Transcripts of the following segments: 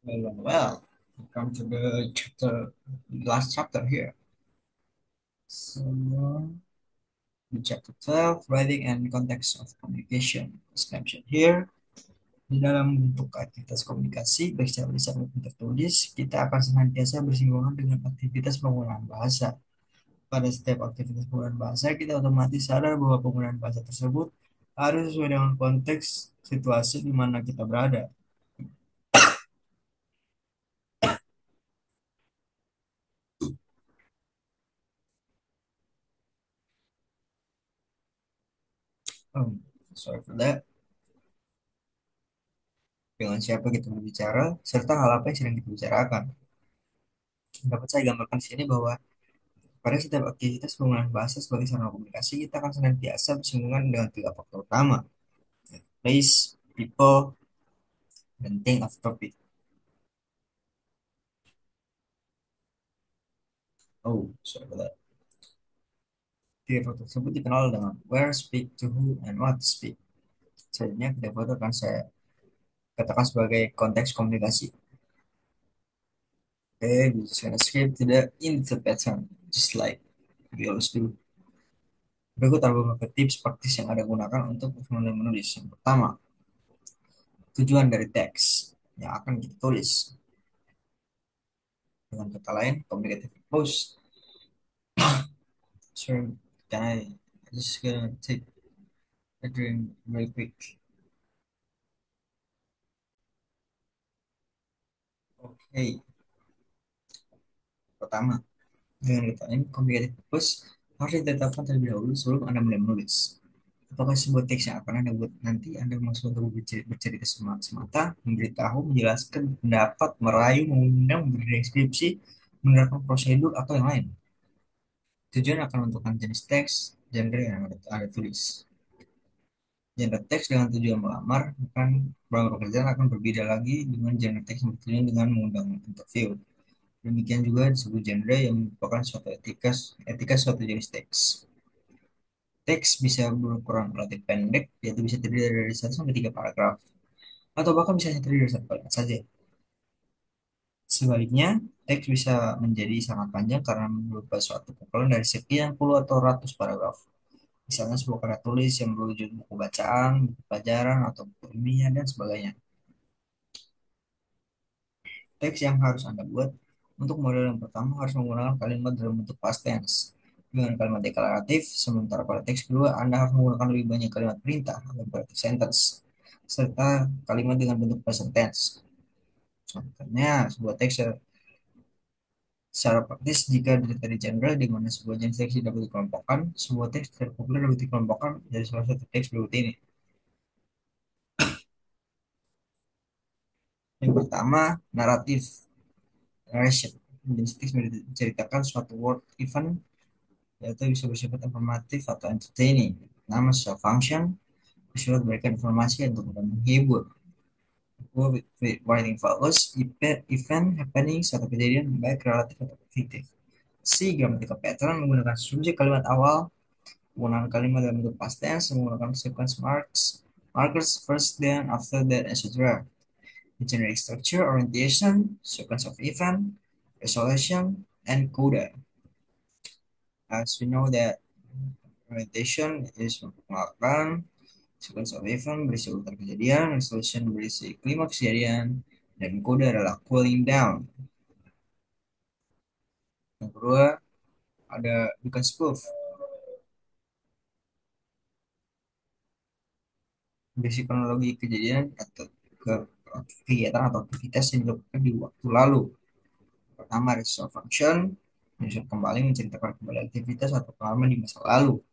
Well, come to the chapter, last chapter here. So, the chapter 12, writing and context of communication. As mentioned here, di dalam bentuk aktivitas komunikasi, baik secara lisan maupun tertulis, kita akan senantiasa bersinggungan dengan aktivitas penggunaan bahasa. Pada setiap aktivitas penggunaan bahasa, kita otomatis sadar bahwa penggunaan bahasa tersebut harus sesuai dengan konteks situasi di mana kita berada. Sorry for that. Dengan siapa kita berbicara, serta hal apa yang sedang kita bicarakan. Dapat saya gambarkan di sini bahwa pada setiap aktivitas penggunaan bahasa sebagai sarana komunikasi, kita akan senantiasa bersinggungan dengan tiga faktor utama, place, people, dan thing of topic. Oh, sorry about that. Tiga faktor tersebut dikenal dengan where, speak, to who, and what to speak. Selanjutnya, tiga faktor akan saya katakan sebagai konteks komunikasi. Okay, we just gonna skip to the into pattern, just like we always do. Berikut ada beberapa tips praktis yang ada gunakan untuk menulis. Yang pertama, tujuan dari teks yang akan kita tulis. Dengan kata lain, communicative purpose. So, can I just gonna take a drink very quick? Oke, pertama, dengan kata lain, communicative purpose harus ditetapkan terlebih dahulu sebelum Anda mulai menulis. Apakah sebuah teks yang akan Anda buat nanti Anda maksud untuk bercerita semata, memberitahu, menjelaskan pendapat, merayu, mengundang, memberi deskripsi, menerapkan prosedur, atau yang lain? Tujuan akan menentukan jenis teks, genre yang Anda tulis. Genre teks dengan tujuan melamar akan pelamar pekerjaan akan berbeda lagi dengan genre teks yang bertujuan dengan mengundang interview. Demikian juga disebut genre yang merupakan suatu etika etika suatu jenis teks. Teks bisa berukuran relatif pendek, yaitu bisa terdiri dari 1 sampai 3 paragraf, atau bahkan bisa terdiri dari satu kalimat saja. Sebaliknya, teks bisa menjadi sangat panjang karena berupa suatu kumpulan dari sekian puluh atau ratus paragraf. Misalnya sebuah karya tulis yang berwujud buku bacaan, buku pelajaran, atau buku ilmiah, dan sebagainya. Teks yang harus Anda buat untuk model yang pertama harus menggunakan kalimat dalam bentuk past tense dengan kalimat deklaratif, sementara pada teks kedua Anda harus menggunakan lebih banyak kalimat perintah atau imperative sentence, serta kalimat dengan bentuk present tense. Contohnya, sebuah teks secara praktis jika dari genre di mana sebuah jenis teks dapat dikelompokkan, sebuah teks terpopuler dapat dikelompokkan dari salah satu teks berikut ini. Yang pertama, naratif narration. Jenis teks menceritakan suatu world event yaitu bisa bersifat informatif atau entertaining. Nama sebuah function bersifat memberikan informasi untuk menghibur. With writing follows event happening satu kejadian baik relatif atau fiktif. C. Grammatical pattern menggunakan subjek kalimat awal, menggunakan kalimat dalam bentuk past tense, menggunakan sequence markers first then after that etc. The generic structure, orientation, sequence of event, resolution, and coda. As we know that orientation is memperkenalkan, sequence of event berisi urutan kejadian, resolution berisi klimaks kejadian, dan coda adalah cooling down. Yang kedua ada bukan spoof, berisi kronologi kejadian atau ke kegiatan atau aktivitas yang dilakukan di waktu lalu. Pertama, resource function, menyusun kembali menceritakan kembali aktivitas atau pengalaman di masa lalu.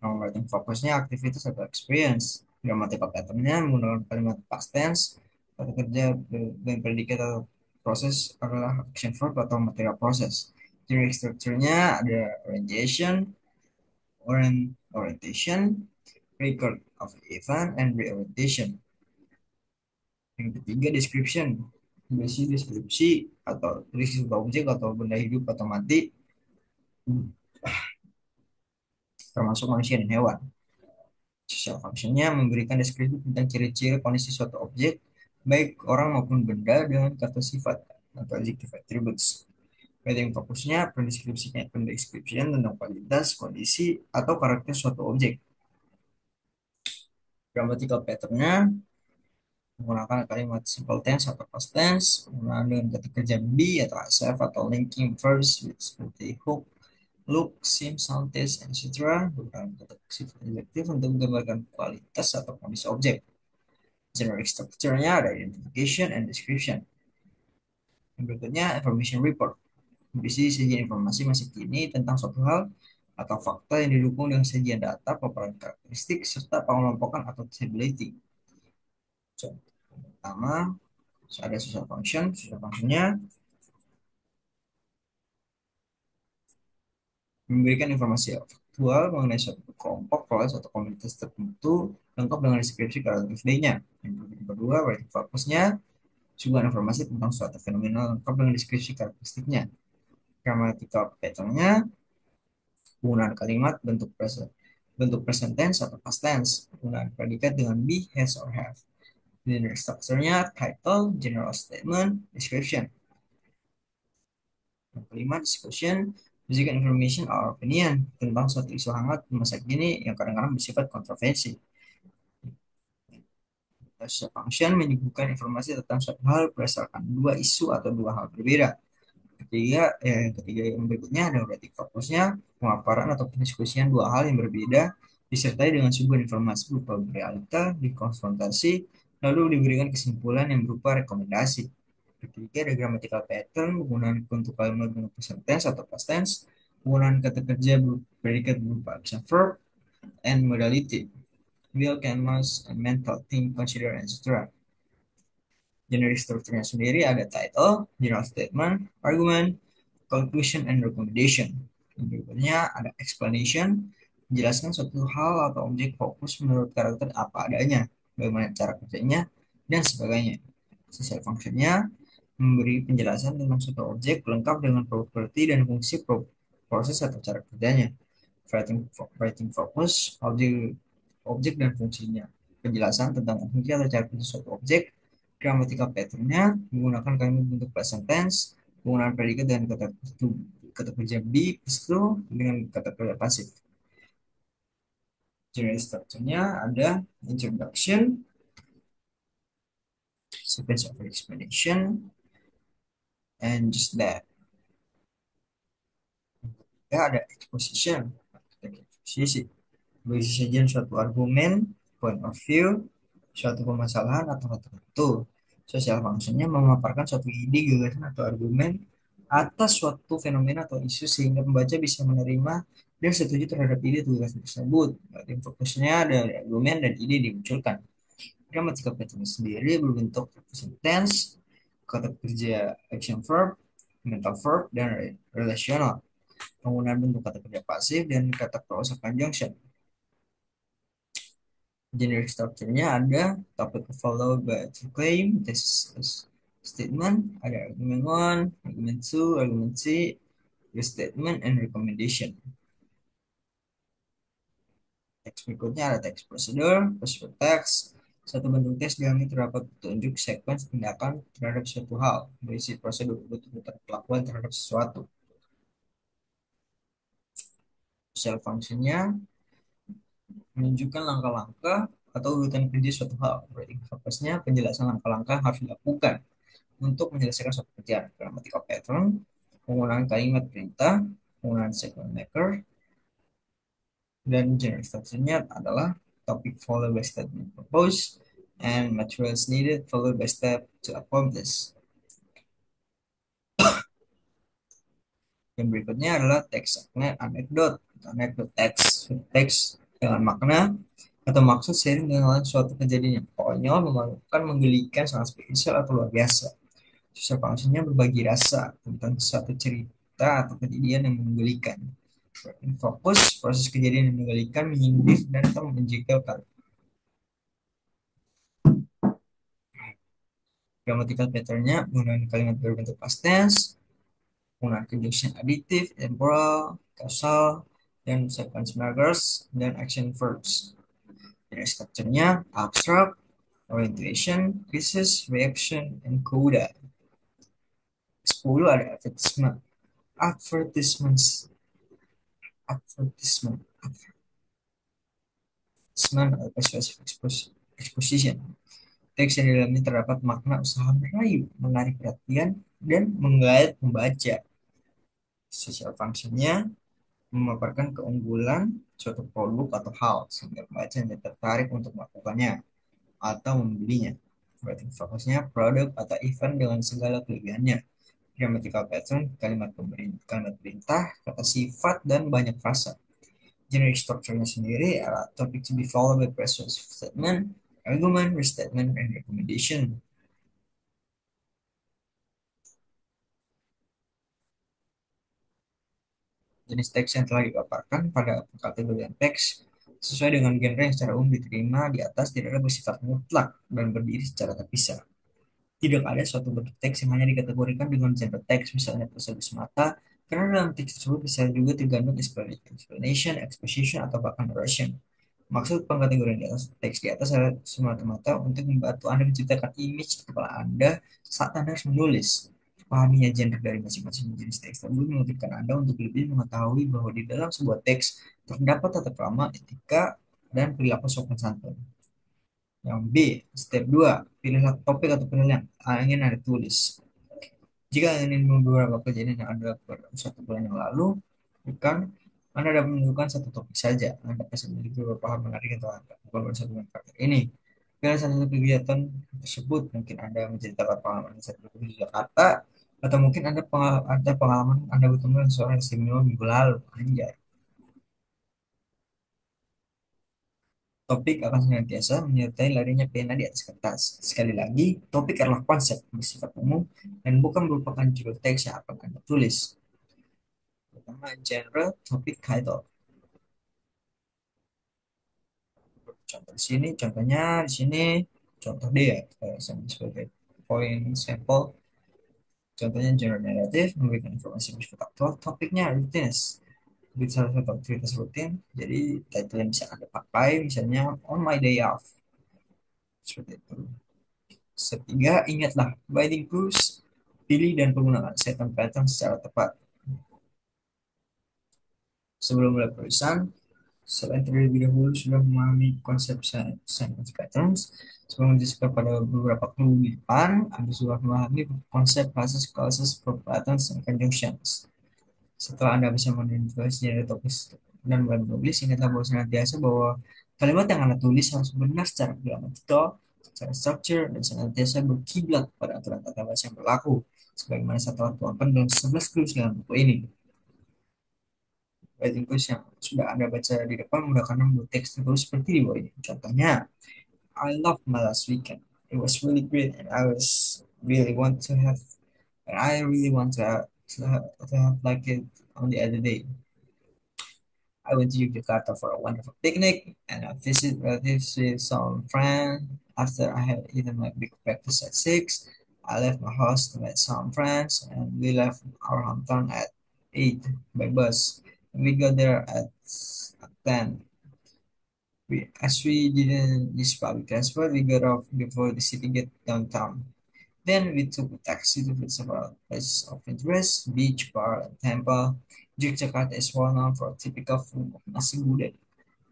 Nomor fokusnya aktivitas atau experience. Grammatical patternnya menggunakan kalimat past tense, kata kerja dan predikat atau proses adalah action verb atau material proses. Generic structure-nya ada orientation, orientation, record of event, and reorientation. Yang ketiga, description. Berisi deskripsi atau deskripsi objek atau benda hidup atau mati, termasuk manusia dan hewan. Social functionnya memberikan deskripsi tentang ciri-ciri kondisi suatu objek, baik orang maupun benda dengan kata sifat atau adjective attributes. Writing fokusnya pendeskripsian tentang kualitas, kondisi, atau karakter suatu objek. Grammatical patternnya menggunakan kalimat simple tense atau past tense, menggunakan dengan kata kerja be atau have atau linking verbs seperti hook, look, seem, sound, taste, etc. Menggunakan kata sifat adjektif untuk menggambarkan kualitas atau kondisi objek. Generic structure-nya ada identification and description. Yang berikutnya information report. Berisi sajian informasi masa kini tentang suatu hal atau fakta yang didukung dengan sajian data, paparan karakteristik, serta pengelompokan atau traceability. Contoh pertama, ada social function. Social functionnya memberikan informasi faktual mengenai suatu kelompok, kelas, atau komunitas tertentu, lengkap dengan deskripsi karakteristiknya. Yang kedua, writing purpose-nya juga informasi tentang suatu fenomena lengkap dengan deskripsi karakteristiknya. Grammatical pattern-nya penggunaan kalimat bentuk present tense atau past tense, penggunaan predikat dengan be, has, or have. Linear structure-nya title, general statement, description. Yang kelima, discussion, memberikan information or opinion tentang suatu isu hangat di masa kini yang kadang-kadang bersifat kontroversi. Social function menyebutkan informasi tentang suatu hal berdasarkan dua isu atau dua hal berbeda. Ketiga yang berikutnya ada writing fokusnya, pemaparan atau pendiskusian dua hal yang berbeda disertai dengan sebuah informasi berupa realita, dikonfrontasi, lalu diberikan kesimpulan yang berupa rekomendasi. Ketiga ada grammatical pattern, penggunaan bentuk kalimat dengan present tense atau past tense, penggunaan kata kerja predikat berupa action verb, and modality, will, can, must, and mental, think, consider, etc. Generic structure-nya sendiri ada title, general statement, argument, conclusion, and recommendation. Yang berikutnya ada explanation, menjelaskan suatu hal atau objek fokus menurut karakter apa adanya, bagaimana cara kerjanya, dan sebagainya. Social function-nya memberi penjelasan tentang suatu objek lengkap dengan properti dan fungsi proses atau cara kerjanya. Writing focus, objek dan fungsinya. Penjelasan tentang fungsi atau cara kerja suatu objek. Grammatical pattern-nya menggunakan kalimat bentuk present tense, penggunaan predikat dan kata kerja be plus dengan kata kerja pasif. General structure-nya ada introduction, sequence of explanation, and just that. Ya, ada exposition. Eksposisi berisi sajian suatu argumen, point of view, suatu permasalahan atau hal tertentu. Social functionnya memaparkan suatu ide, gagasan atau argumen atas suatu fenomena atau isu sehingga pembaca bisa menerima dan setuju terhadap ide atau gagasan tersebut. Berarti fokusnya ada argumen dan ide dimunculkan. Grammatical pattern sendiri berbentuk present tense, kata kerja action verb, mental verb, dan relational. Penggunaan bentuk kata kerja pasif dan kata clause conjunction. Generic structure-nya ada topic followed by to claim, this statement, ada argument one, argument two, argument three, the statement, and recommendation. Teks berikutnya ada text procedure text. Satu bentuk teks yang terdapat petunjuk sequence tindakan terhadap suatu hal, berisi prosedur bentuk perlakuan terhadap sesuatu. Shell function-nya menunjukkan langkah-langkah atau urutan kerja suatu hal. Berarti fokusnya penjelasan langkah-langkah yang harus dilakukan untuk menyelesaikan suatu pekerjaan. Grammatical pattern, penggunaan kalimat perintah, penggunaan sequence maker, dan general structure-nya adalah topic followed by statement proposed and materials needed followed by step to accomplish. Yang berikutnya adalah teks anekdot, teks dengan makna atau maksud sharing dengan suatu kejadian yang konyol, memalukan, menggelikan, sangat spesial atau luar biasa. Sisa fungsinya berbagi rasa tentang suatu cerita atau kejadian yang menggelikan. Fokus proses kejadian yang menggelikan, menyindir, dan atau menjengkelkan. Grammatical pattern-nya menggunakan kalimat berbentuk past tense, penggunaan conjunction additive, temporal, causal, dan sequence markers, dan action verbs. Jadi structure-nya abstract, orientation, thesis, reaction, and coda. 10 ada advertisement, advertisements, advertisement, advertisement atau persuasive exposition. Teks yang di dalamnya terdapat makna usaha merayu, menarik perhatian, dan menggait pembaca. Social functionnya memaparkan keunggulan suatu produk atau hal sehingga pembaca yang tertarik untuk melakukannya atau membelinya. Berarti fokusnya produk atau event dengan segala kelebihannya. Grammatical pattern, kalimat perintah, kata sifat, dan banyak frasa. Generic structure-nya sendiri adalah topic to be followed by persuasive statement, argument, restatement, and recommendation. Jenis teks yang telah dipaparkan pada kategori teks sesuai dengan genre yang secara umum diterima di atas tidaklah bersifat mutlak dan berdiri secara terpisah. Tidak ada suatu bentuk teks yang hanya dikategorikan dengan genre teks, misalnya prosedur semata, karena dalam teks tersebut bisa juga tergantung explanation, exposition, atau bahkan narration. Maksud pengkategorian di atas teks di atas adalah semata-mata untuk membantu Anda menciptakan image di kepala Anda saat Anda harus menulis. Pahaminya genre dari masing-masing jenis teks tersebut memungkinkan Anda untuk lebih mengetahui bahwa di dalam sebuah teks terdapat tata krama, etika, dan perilaku sopan santun. Yang B, step 2, pilihlah topik atau penilaian ingin Anda tulis. Jika ingin beberapa kejadian yang ada pada 1 bulan yang lalu, bukan Anda dapat menentukan satu topik saja. Anda pasti memiliki beberapa hal menarik yang telah Anda lakukan pada 1 bulan terakhir ini. Dalam satu kegiatan tersebut, mungkin Anda menceritakan pengalaman saat berkunjung di Jakarta, atau mungkin ada pengalaman Anda bertemu dengan seorang istimewa minggu lalu. Anjay. Topik akan senantiasa menyertai larinya pena di atas kertas. Sekali lagi, topik adalah konsep bersifat umum dan bukan merupakan judul teks yang akan Anda tulis. Pertama, genre, topik, title. Contoh di sini, contoh D ya, sebagai poin sampel. Contohnya genre naratif, memberikan informasi bersifat aktual, topiknya rutinitas, salah satu aktivitas rutin. Jadi title yang bisa Anda pakai, misalnya on my day off, seperti itu. Ketiga, ingatlah, writing proofs, pilih dan penggunaan setting pattern secara tepat. Sebelum mulai penulisan, selain terlebih dahulu sudah memahami konsep sentence patterns, sebelum menjelaskan pada beberapa clue di depan, Anda sudah memahami konsep classes, clauses, verb patterns, dan conjunctions. Setelah Anda bisa mengidentifikasi dari topik dan mulai menulis, ingatlah bahwa senantiasa bahwa kalimat yang Anda tulis harus benar secara gramatikal, secara structure, dan senantiasa berkiblat pada aturan tata bahasa yang berlaku, sebagaimana satu tuangkan dalam 11 clues dalam buku ini. Writing clues yang sudah Anda baca di depan menggunakan membuat teks tertulis seperti di bawah ini. Contohnya, I love my last weekend. It was really great, and really want to have, I really want to have like it on the other day. I went to Yogyakarta for a wonderful picnic and I visited relatives with some friends. After I had eaten my big breakfast at 6, I left my house to meet some friends and we left our hometown at 8 by bus. And we got there at 10. As we didn't use public transport, we got off before the city get downtown. Then we took a taxi to visit several places of interest, beach, bar, and temple. Yogyakarta is well known for a typical food of nasi gudeg.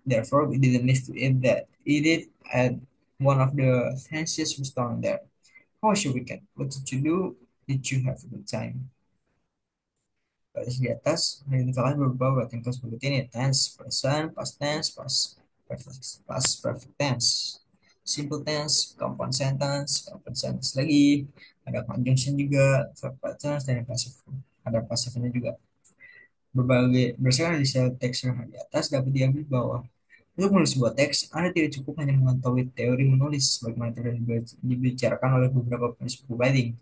Therefore, we didn't miss to eat it at one of the fanciest restaurants there. How was your weekend? What did you do? Did you have a good time? Garis di atas menunjukkan beberapa writing clause berikut ini: tense, present, past tense, past perfect tense, simple tense, compound sentence, compound sentence lagi, ada conjunction juga, verb patterns, dan passive, ada passivenya juga. Berdasarkan list teks yang di atas dapat diambil bahwa untuk menulis sebuah teks, Anda tidak cukup hanya mengetahui teori menulis sebagaimana telah dibicarakan oleh beberapa penulis buku writing.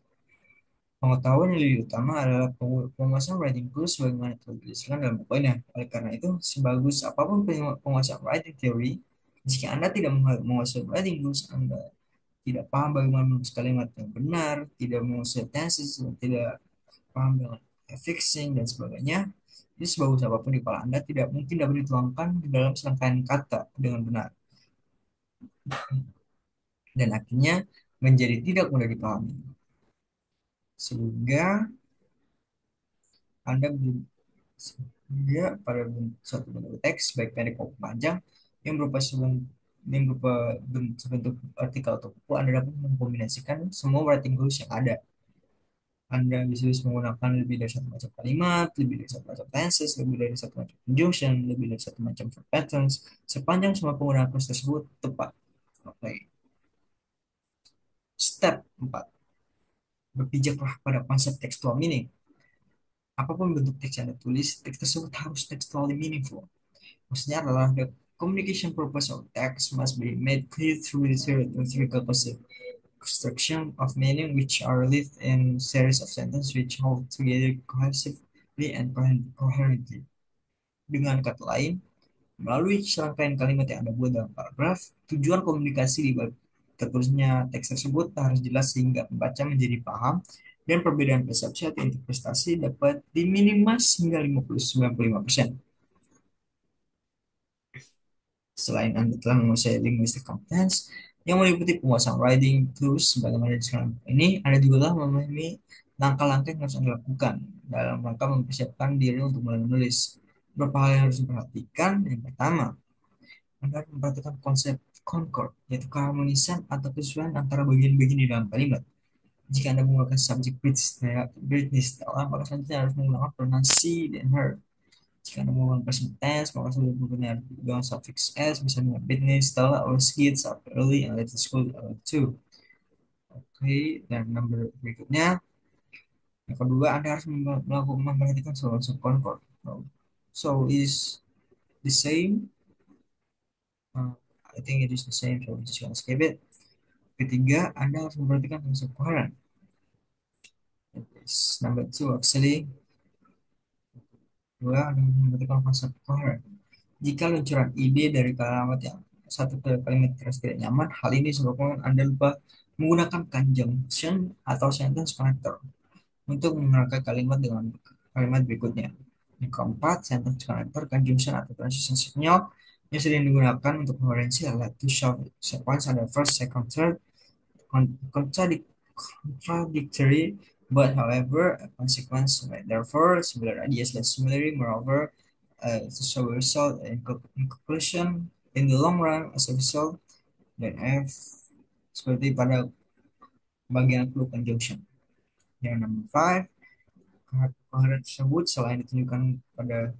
Pengetahuan yang lebih utama adalah penguasaan writing tools sebagaimana telah dijelaskan dalam buku ini. Oleh karena itu, sebagus apapun penguasaan writing theory, jika Anda tidak menguasai writing tools, Anda tidak paham bagaimana menulis kalimat yang benar, tidak menguasai tenses, tidak paham dengan affixing dan sebagainya, jadi sebagus apapun di kepala Anda tidak mungkin dapat dituangkan di dalam serangkaian kata dengan benar. dan akhirnya menjadi tidak mudah dipahami. Sehingga Anda sehingga pada suatu bentuk teks baik pendek maupun panjang yang berupa sebentuk artikel atau buku, Anda dapat mengkombinasikan semua writing rules yang ada. Anda bisa menggunakan lebih dari satu macam kalimat, lebih dari satu macam tenses, lebih dari satu macam conjunction, lebih dari satu macam verb patterns, sepanjang semua penggunaan rules tersebut tepat. Oke. Step 4. Berpijaklah pada konsep textual meaning. Apapun bentuk teks yang Anda tulis, teks tersebut harus textually meaningful. Maksudnya adalah the communication purpose of text must be made clear through the rhetorical construction of meaning which are lived in series of sentences which hold together cohesively and coherently. Dengan kata lain, melalui serangkaian kalimat yang Anda buat dalam paragraf, tujuan komunikasi di balik tertulisnya teks tersebut harus jelas sehingga pembaca menjadi paham dan perbedaan persepsi atau interpretasi dapat diminimas hingga 50-95%. Selain Anda telah menguasai linguistic competence yang meliputi penguasaan writing tools sebagaimana disebutkan ini, Anda juga telah memahami langkah-langkah yang harus Anda lakukan dalam rangka mempersiapkan diri untuk mulai menulis. Beberapa hal yang harus diperhatikan. Yang pertama, Anda harus memperhatikan konsep concord, yaitu keharmonisan atau kesesuaian antara bagian-bagian di dalam kalimat. Jika Anda menggunakan subjek British style, maka selanjutnya harus menggunakan pronouns dan her. Jika Anda menggunakan present tense, maka sudah menggunakan dengan suffix s, bisa dengan business, setelah, or skits, after early, and later school, too. Oke, dan nomor berikutnya, yang kedua, Anda harus melakukan memperhatikan soal concord. So, is the same. Uh, I think it is the same, so we just gonna skip it. Ketiga, Anda harus memperhatikan konsep coherent. Number two, actually, dua, Anda harus memperhatikan konsep coherent. Jika luncuran ide dari kalimat yang satu ke kalimat terus tidak nyaman, hal ini disebabkan Anda lupa menggunakan conjunction atau sentence connector untuk mengenalkan kalimat dengan kalimat berikutnya. Yang keempat, sentence connector, conjunction atau transition signal yang sering digunakan untuk koherensi adalah to show sequence ada first, second, third, contradictory, but however, a consequence. Therefore, similar ideas less similarly, moreover, so result in conclusion in the long run as a result dan F seperti pada bagian clue conjunction. Yang number 5, kehadiran tersebut selain ditunjukkan pada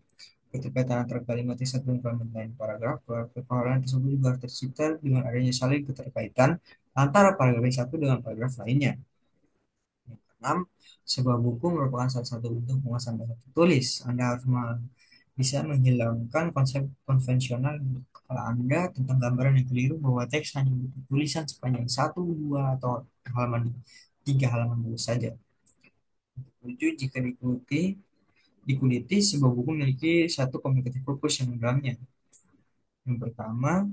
keterkaitan antara kalimat yang satu dan kalimat lain paragraf, kehadiran tersebut juga tercipta dengan adanya saling keterkaitan antara paragraf yang satu dengan paragraf lainnya. Yang keenam, sebuah buku merupakan salah satu bentuk penguasaan bahasa tulis. Anda harus bisa menghilangkan konsep konvensional di kepala Anda tentang gambaran yang keliru bahwa teks hanya butuh tulisan sepanjang satu, dua, atau halaman, tiga halaman dulu saja. Tujuh, jika dikuliti, sebuah buku memiliki satu communicative purpose yang dalamnya. Yang pertama,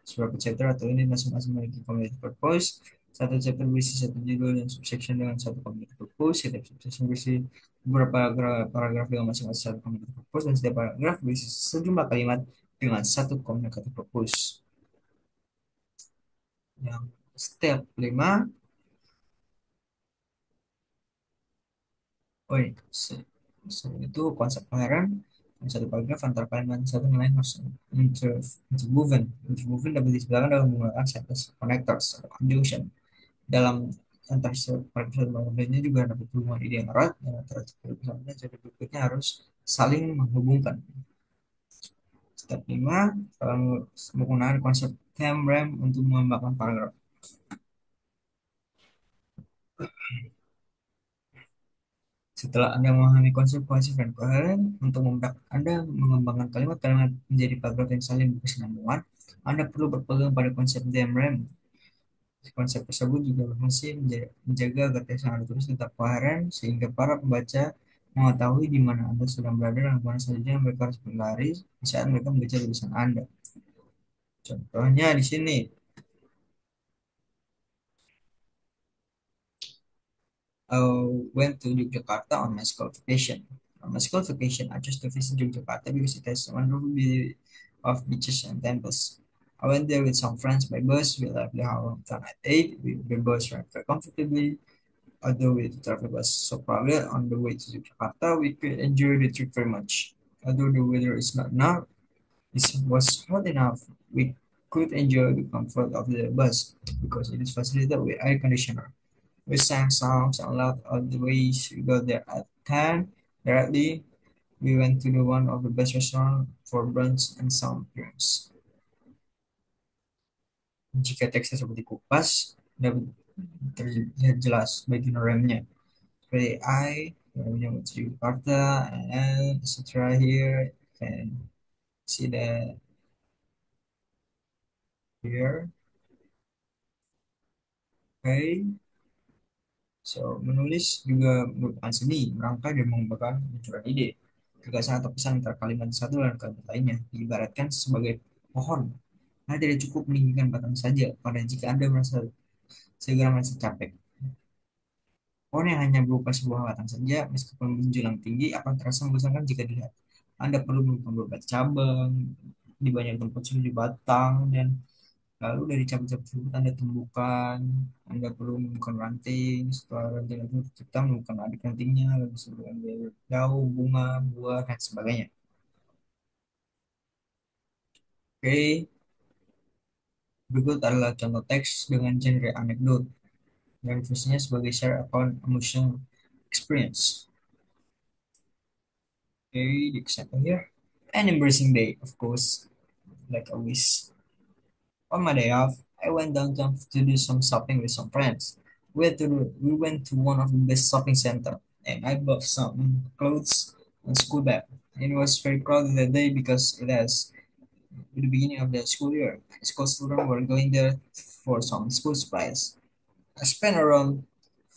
sebuah chapter atau ini masing-masing memiliki communicative purpose. Satu chapter berisi satu judul dan subsection dengan satu communicative purpose. Setiap subsection berisi beberapa paragraf dengan masing-masing satu communicative purpose. Dan setiap paragraf berisi sejumlah kalimat dengan satu communicative purpose. Yang step 5, oh iya, itu konsep koheren. Satu paragraf antara kalimat satu dan lain harus interwoven. Interwoven dapat disebutkan dalam menggunakan sentence connectors atau conjunction. Dalam antar paragraf satu paragraf lainnya juga dapat hubungan ide yang erat dan antara paragraf dan jadi berikutnya harus saling menghubungkan. Step 5, menggunakan konsep theme rem untuk mengembangkan paragraf. Setelah Anda memahami konsep kohesif dan koheren, untuk memudahkan Anda mengembangkan kalimat-kalimat menjadi paragraf yang saling berkesinambungan, Anda perlu berpegang pada konsep DMRAM. Konsep tersebut juga berfungsi menjaga agar teks yang Anda tulis tetap koheren, sehingga para pembaca mengetahui di mana Anda sedang berada dan kemana saja mereka harus berlari saat mereka membaca tulisan Anda. Contohnya di sini, went to Yogyakarta on my school vacation. On my school vacation, I chose to visit Yogyakarta because it has a wonderful beauty of beaches and temples. I went there with some friends by bus. We left the hometown at 8. The bus ran very comfortably. Although the traffic was so crowded on the way to Jakarta, we could enjoy the trip very much. Although the weather is not enough, it was hot enough, we could enjoy the comfort of the bus because it is facilitated with air conditioner. We sang songs and laughed all the way. We got there at 10. Directly, we went to the one of the best restaurant for brunch and some drinks. Jika teksnya seperti kupas, dapat terlihat jelas bagian remnya. Seperti I, remnya menuju Jakarta, and etc. Here, you can see that here. Okay, so menulis juga merupakan seni, merangkai dan mengembangkan munculan ide. Gagasan atau pesan antara kalimat satu dan kalimat lainnya diibaratkan sebagai pohon. Anda tidak cukup meninggikan batang saja, pada jika Anda merasa segera merasa capek. Pohon yang hanya berupa sebuah batang saja, meskipun menjulang tinggi, akan terasa membosankan jika dilihat. Anda perlu menemukan beberapa cabang, di banyak tempat sudah batang, dan lalu dari cabang-cabang tersebut Anda tumbuhkan. Anda perlu menemukan ranting, setelah ranting itu tercipta menemukan adik rantingnya, lalu setelah ambil daun, bunga, buah, dan sebagainya. Oke, berikut adalah contoh teks dengan genre anekdot dan fungsinya sebagai share account emotional experience. Okay, the example here. An embracing day, of course, like always. On my day off, I went downtown to do some shopping with some friends. We went to one of the best shopping center, and I bought some clothes and school bag. It was very crowded that day because it was the beginning of the school year. School students were going there for some school supplies. I spent around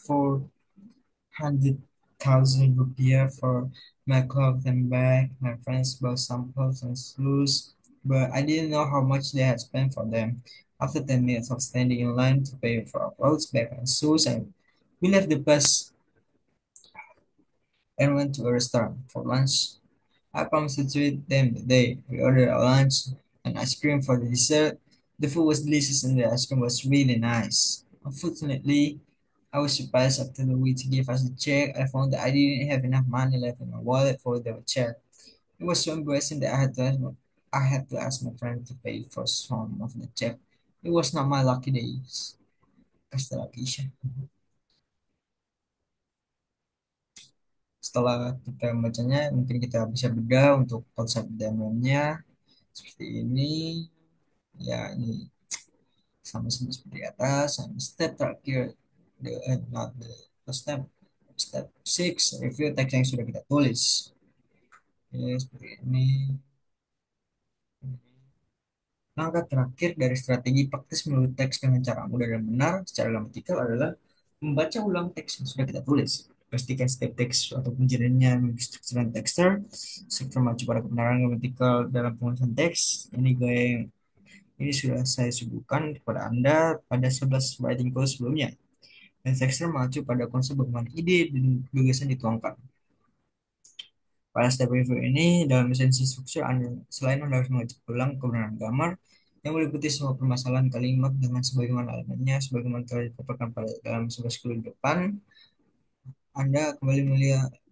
400,000 rupiah for my clothes and bag. My friends bought some clothes and shoes, but I didn't know how much they had spent for them. After 10 minutes of standing in line to pay for our clothes, bag, and shoes, and we left the bus and went to a restaurant for lunch. I promised to treat them today. We ordered our lunch and ice cream for the dessert. The food was delicious and the ice cream was really nice. Unfortunately, I was surprised after the waiter gave us the check. I found that I didn't have enough money left in my wallet for the check. It was so embarrassing that I had to ask my friend to pay for some of the check. It was not my lucky days. Kasta lagi siya. Setelah kita membacanya, mungkin kita bisa bedah untuk konsep demonya seperti ini. Ya, ini sama seperti di atas. And step terakhir, not the first step, step 6, review teks yang sudah kita tulis. Ya, seperti ini. Langkah terakhir dari strategi praktis menulis teks dengan cara mudah dan benar secara gramatikal adalah membaca ulang teks yang sudah kita tulis. Pastikan setiap teks atau penjelasannya memiliki struktur dan tekstur, struktur mengacu pada kebenaran gramatikal dalam penulisan teks. Ini gaya yang ini sudah saya suguhkan kepada Anda pada 11 writing course sebelumnya. Dan tekstur mengacu pada konsep bagaimana ide dan gagasan dituangkan. Pada step review ini, dalam esensi struktur, Anda, selain Anda harus mengecek ulang kebenaran gambar, yang meliputi semua permasalahan kalimat dengan sebagaimana elemennya, sebagaimana telah dipaparkan pada dalam 11 kuliah depan, Anda kembali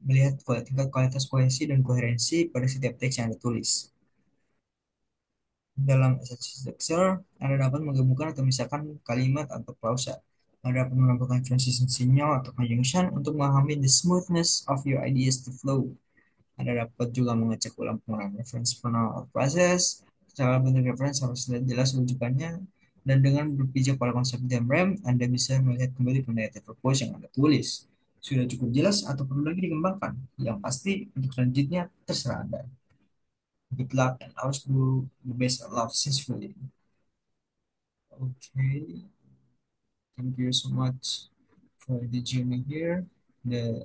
melihat tingkat kualitas kohesi dan koherensi pada setiap teks yang Anda tulis. Dalam esensi struktur, Anda dapat menggabungkan atau memisahkan kalimat atau klausa. Anda dapat menambahkan transition signal atau conjunction untuk memahami the smoothness of your ideas to flow. Anda dapat juga mengecek ulang penggunaan reference pronoun or phrases. Secara bentuk reference harus jelas rujukannya. Dan dengan berpijak pada konsep DMRAM, Anda bisa melihat kembali pendekatan purpose yang Anda tulis. Sudah cukup jelas atau perlu lagi dikembangkan? Yang pasti, untuk selanjutnya, terserah Anda. Good luck and always do the best of love sincerely. Okay, thank you so much for the journey here. The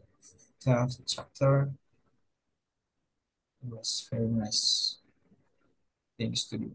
12th chapter was very nice. Thanks to you.